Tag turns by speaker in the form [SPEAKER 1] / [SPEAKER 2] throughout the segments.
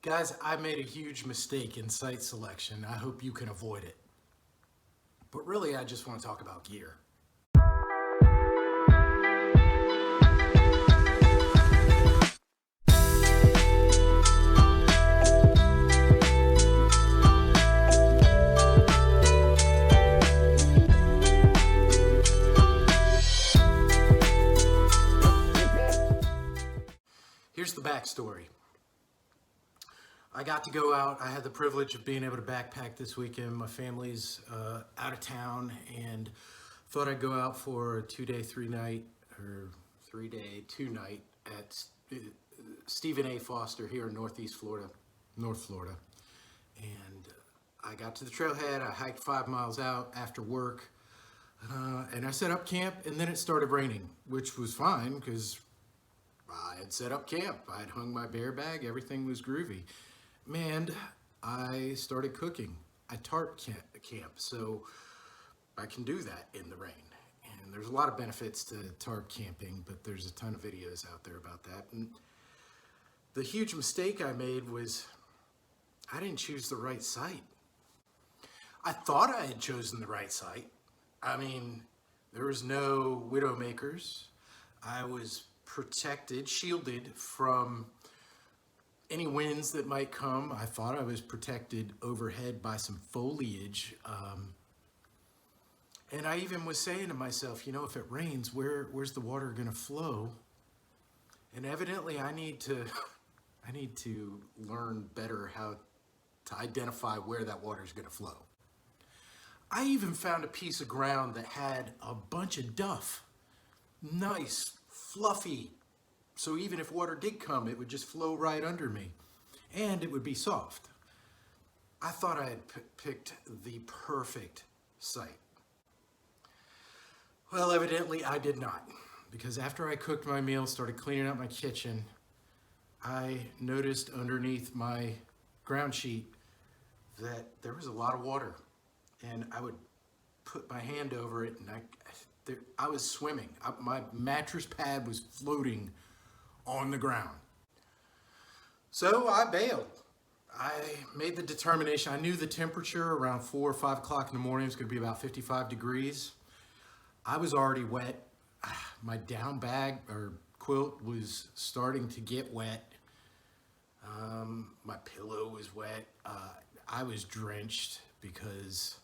[SPEAKER 1] Guys, I made a huge mistake in site selection. I hope you can avoid it. But really, I just want to talk about gear. Here's the backstory. I got to go out. I had the privilege of being able to backpack this weekend. My family's out of town and thought I'd go out for a 2-day, 3-night, or 3-day, 2-night at Stephen A. Foster here in Northeast Florida, North Florida. And I got to the trailhead. I hiked 5 miles out after work. And I set up camp, and then it started raining, which was fine because I had set up camp. I had hung my bear bag. Everything was groovy. Man, I started cooking. I tarp camp, so I can do that in the rain. And there's a lot of benefits to tarp camping, but there's a ton of videos out there about that. And the huge mistake I made was I didn't choose the right site. I thought I had chosen the right site. I mean, there was no widowmakers. I was protected, shielded from any winds that might come. I thought I was protected overhead by some foliage. And I even was saying to myself, you know, if it rains, where's the water gonna flow? And evidently I need to learn better how to identify where that water is gonna flow. I even found a piece of ground that had a bunch of duff. Nice, fluffy. So even if water did come, it would just flow right under me and it would be soft. I thought I had picked the perfect site. Well, evidently I did not, because after I cooked my meal, started cleaning up my kitchen, I noticed underneath my ground sheet that there was a lot of water, and I would put my hand over it and I was swimming. My mattress pad was floating on the ground. So I bailed. I made the determination. I knew the temperature around 4 or 5 o'clock in the morning was going to be about 55 degrees. I was already wet. My down bag or quilt was starting to get wet. My pillow was wet. I was drenched because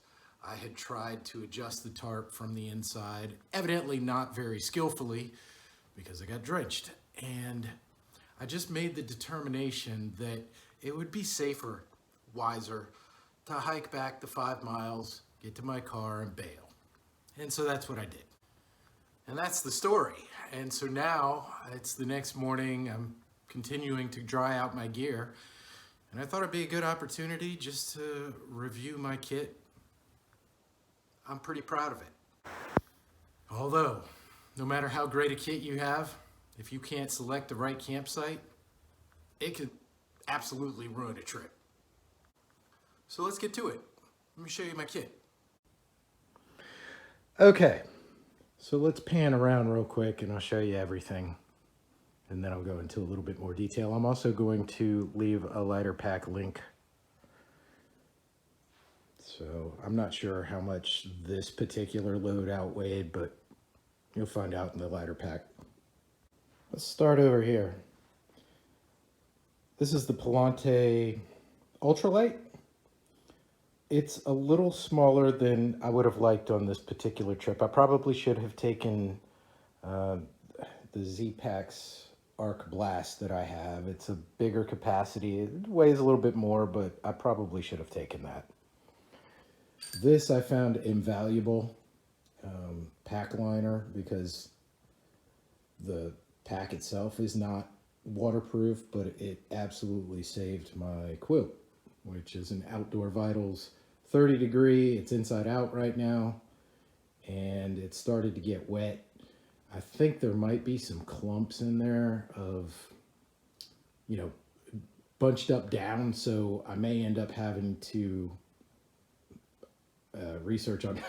[SPEAKER 1] I had tried to adjust the tarp from the inside, evidently not very skillfully because I got drenched. And I just made the determination that it would be safer, wiser, to hike back the 5 miles, get to my car and bail. And so that's what I did. And that's the story. And so now it's the next morning, I'm continuing to dry out my gear. And I thought it'd be a good opportunity just to review my kit. I'm pretty proud of it. Although, no matter how great a kit you have, if you can't select the right campsite, it could absolutely ruin a trip. So let's get to it. Let me show you my kit. Okay, so let's pan around real quick and I'll show you everything. And then I'll go into a little bit more detail. I'm also going to leave a lighterPack link. So I'm not sure how much this particular loadout weighed, but you'll find out in the lighterPack. Let's start over here. This is the Palante Ultralight. It's a little smaller than I would have liked on this particular trip. I probably should have taken the Z-Pack's Arc Blast that I have. It's a bigger capacity. It weighs a little bit more, but I probably should have taken that. This I found invaluable pack liner because the pack itself is not waterproof, but it absolutely saved my quilt, which is an Outdoor Vitals 30 degree. It's inside out right now, and it started to get wet. I think there might be some clumps in there of, you know, bunched up down, so I may end up having to research on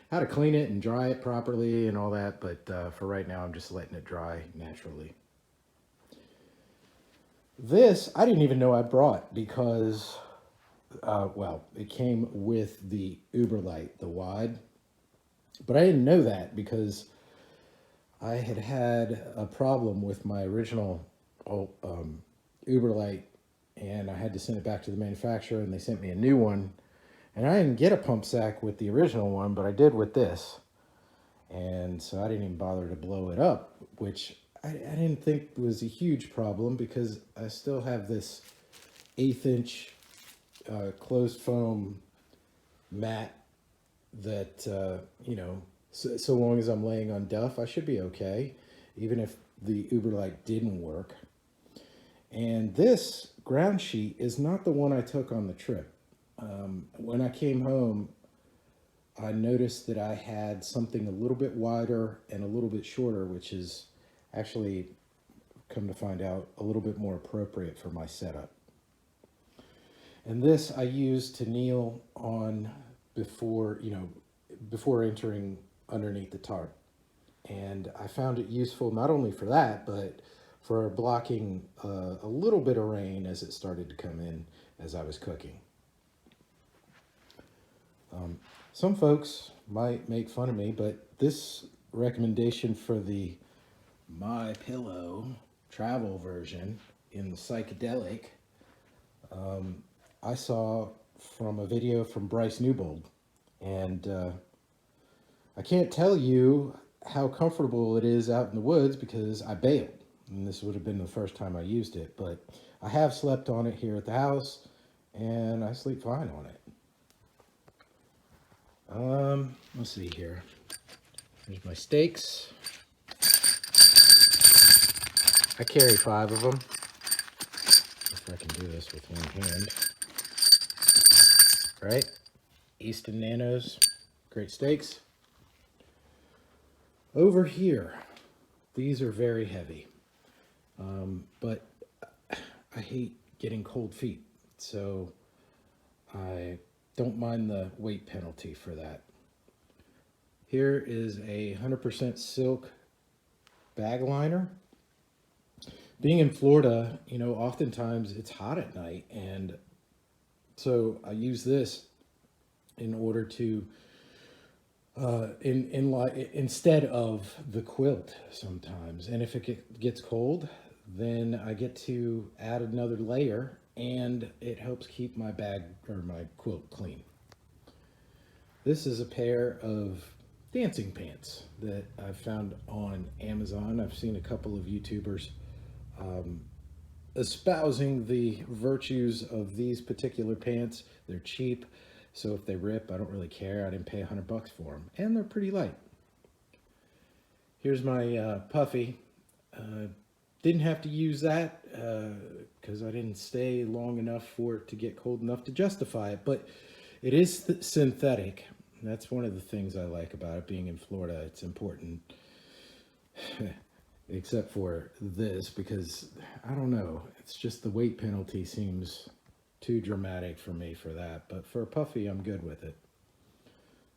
[SPEAKER 1] how to clean it and dry it properly and all that, but for right now I'm just letting it dry naturally. This, I didn't even know I brought because, well, it came with the Uberlight, the wide. But I didn't know that because I had a problem with my original Uberlight, and I had to send it back to the manufacturer, and they sent me a new one. And I didn't get a pump sack with the original one, but I did with this. And so I didn't even bother to blow it up, which I didn't think was a huge problem because I still have this 1/8 inch closed foam mat that, so long as I'm laying on duff, I should be okay, even if the Uberlight didn't work. And this ground sheet is not the one I took on the trip. When I came home, I noticed that I had something a little bit wider and a little bit shorter, which is actually, come to find out, a little bit more appropriate for my setup. And this I used to kneel on before entering underneath the tarp. And I found it useful not only for that, but for blocking a little bit of rain as it started to come in as I was cooking. Some folks might make fun of me, but this recommendation for the My Pillow travel version in the psychedelic, I saw from a video from Bryce Newbold, and I can't tell you how comfortable it is out in the woods because I bailed, and this would have been the first time I used it, but I have slept on it here at the house, and I sleep fine on it. Let's see here. Here's my steaks. I carry 5 of them. If I can do this with one hand. Right? Easton Nanos, great steaks. Over here, these are very heavy, but I hate getting cold feet, so I don't mind the weight penalty for that. Here is a 100% silk bag liner. Being in Florida, oftentimes it's hot at night, and so I use this in order to instead of the quilt sometimes. And if it gets cold, then I get to add another layer, and it helps keep my bag or my quilt clean. This is a pair of dancing pants that I've found on Amazon. I've seen a couple of YouTubers espousing the virtues of these particular pants. They're cheap, so if they rip, I don't really care. I didn't pay $100 for them, and they're pretty light. Here's my puffy. Didn't have to use that because I didn't stay long enough for it to get cold enough to justify it, but it is synthetic. That's one of the things I like about it being in Florida. It's important, except for this, because I don't know, it's just the weight penalty seems too dramatic for me for that, but for a puffy, I'm good with it.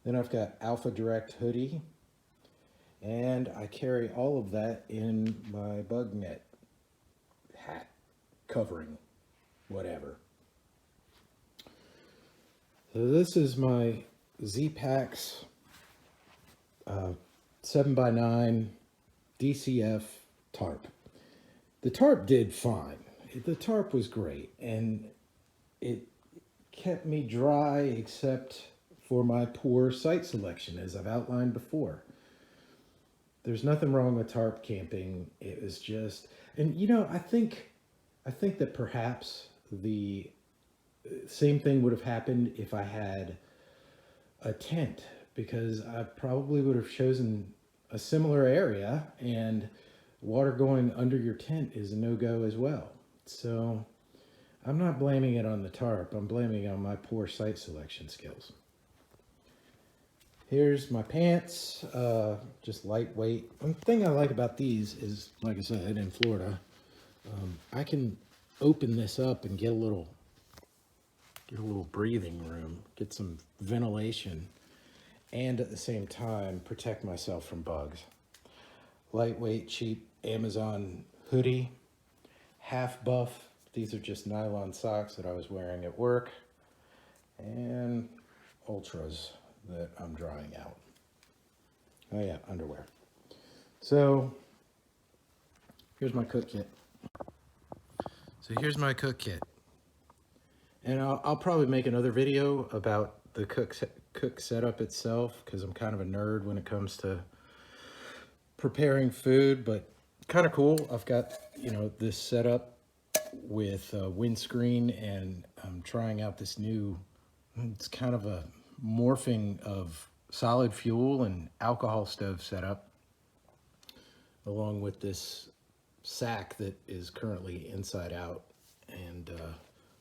[SPEAKER 1] Then I've got Alpha Direct hoodie, and I carry all of that in my bug net hat, covering, whatever. So this is my Z-Packs 7x9 DCF tarp. The tarp did fine. The tarp was great, and it kept me dry except for my poor site selection, as I've outlined before. There's nothing wrong with tarp camping. It was just, and I think that perhaps the same thing would have happened if I had a tent, because I probably would have chosen a similar area, and water going under your tent is a no-go as well. So I'm not blaming it on the tarp. I'm blaming it on my poor site selection skills. Here's my pants, just lightweight. One thing I like about these is, like I said, in Florida, I can open this up and get a little breathing room, get some ventilation, and at the same time protect myself from bugs. Lightweight, cheap Amazon hoodie, half buff These are just nylon socks that I was wearing at work, and ultras that I'm drying out. Oh yeah, underwear. So here's my cook kit. And I'll probably make another video about the cook setup itself, because I'm kind of a nerd when it comes to preparing food, but kind of cool. I've got, this setup with a windscreen, and I'm trying out this new, it's kind of a morphing of solid fuel and alcohol stove setup, along with this sack that is currently inside out and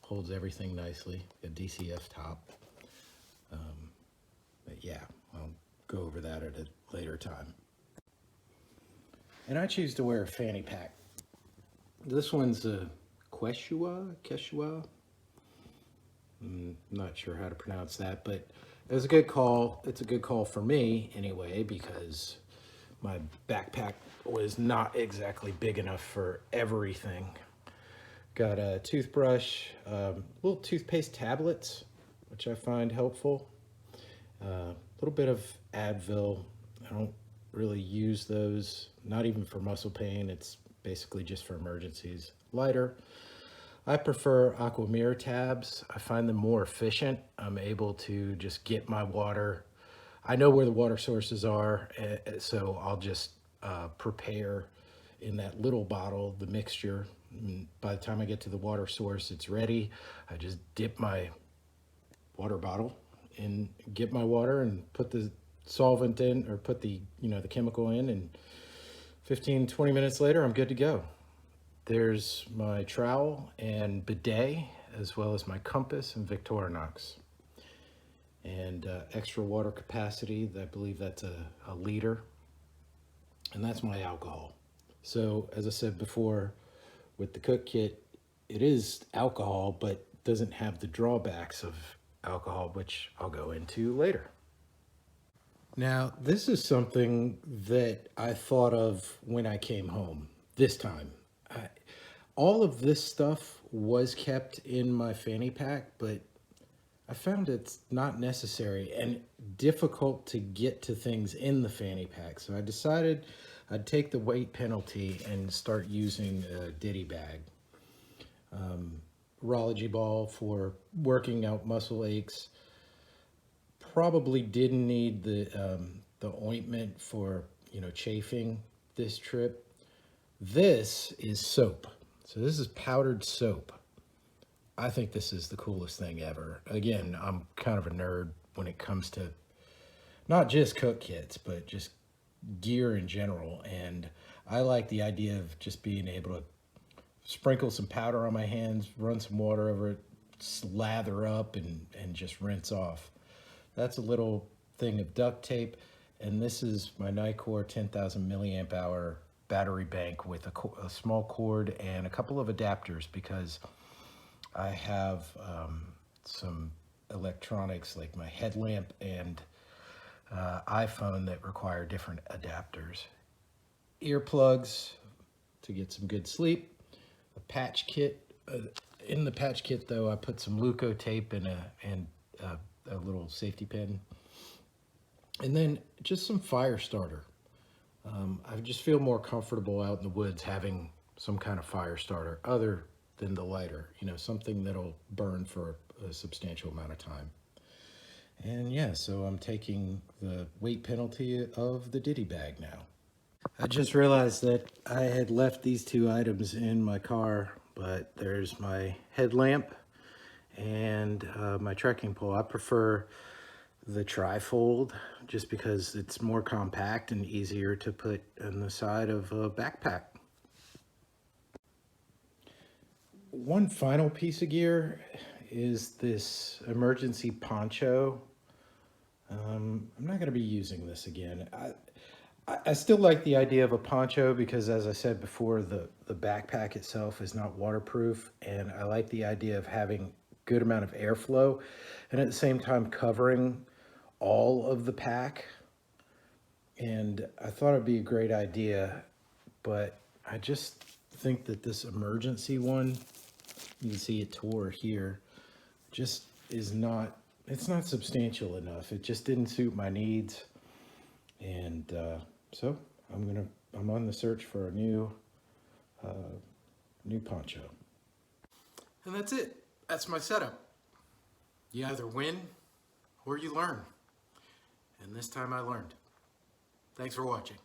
[SPEAKER 1] holds everything nicely, a DCF top. But yeah, I'll go over that at a later time. And I choose to wear a fanny pack. This one's a Quechua. Not sure how to pronounce that, but it was a good call. It's a good call for me anyway, because my backpack was not exactly big enough for everything. Got a toothbrush, little toothpaste tablets, which I find helpful. A little bit of Advil. I don't really use those, not even for muscle pain. It's basically just for emergencies. Lighter. I prefer Aquamir tabs. I find them more efficient. I'm able to just get my water. I know where the water sources are, so I'll just prepare in that little bottle the mixture. And by the time I get to the water source, it's ready. I just dip my water bottle and get my water and put the solvent in, or put the the chemical in, and 15-20 minutes later I'm good to go. There's my trowel and bidet, as well as my compass and Victorinox, and extra water capacity. I believe that's a liter, and that's my alcohol. So as I said before, with the cook kit, it is alcohol, but doesn't have the drawbacks of alcohol, which I'll go into later. Now, this is something that I thought of when I came home this time. All of this stuff was kept in my fanny pack, but I found it's not necessary and difficult to get to things in the fanny pack. So I decided I'd take the weight penalty and start using a ditty bag. Urology ball for working out muscle aches. Probably didn't need the ointment for chafing this trip. This is soap. So this is powdered soap. I think this is the coolest thing ever. Again, I'm kind of a nerd when it comes to not just cook kits, but just gear in general. And I like the idea of just being able to sprinkle some powder on my hands, run some water over it, slather up, and just rinse off. That's a little thing of duct tape. And this is my Nicor 10,000 milliamp hour battery bank with a small cord and a couple of adapters, because I have some electronics like my headlamp and iPhone that require different adapters. Earplugs to get some good sleep. A patch kit. In the patch kit though, I put some Luco tape and a little safety pin. And then just some fire starter. I just feel more comfortable out in the woods having some kind of fire starter other than the lighter, something that'll burn for a substantial amount of time. And yeah, so I'm taking the weight penalty of the ditty bag now. I just realized that I had left these two items in my car, but there's my headlamp and my trekking pole. I prefer the trifold just because it's more compact and easier to put on the side of a backpack. One final piece of gear is this emergency poncho. I'm not going to be using this again. I still like the idea of a poncho because, as I said before, the backpack itself is not waterproof, and I like the idea of having good amount of airflow and at the same time covering all of the pack. And I thought it'd be a great idea, but I just think that this emergency one You can see it tore here. Just is not, it's not substantial enough. It just didn't suit my needs. And so I'm on the search for a new poncho. And that's it. That's my setup. You either win or you learn. And this time I learned. Thanks for watching.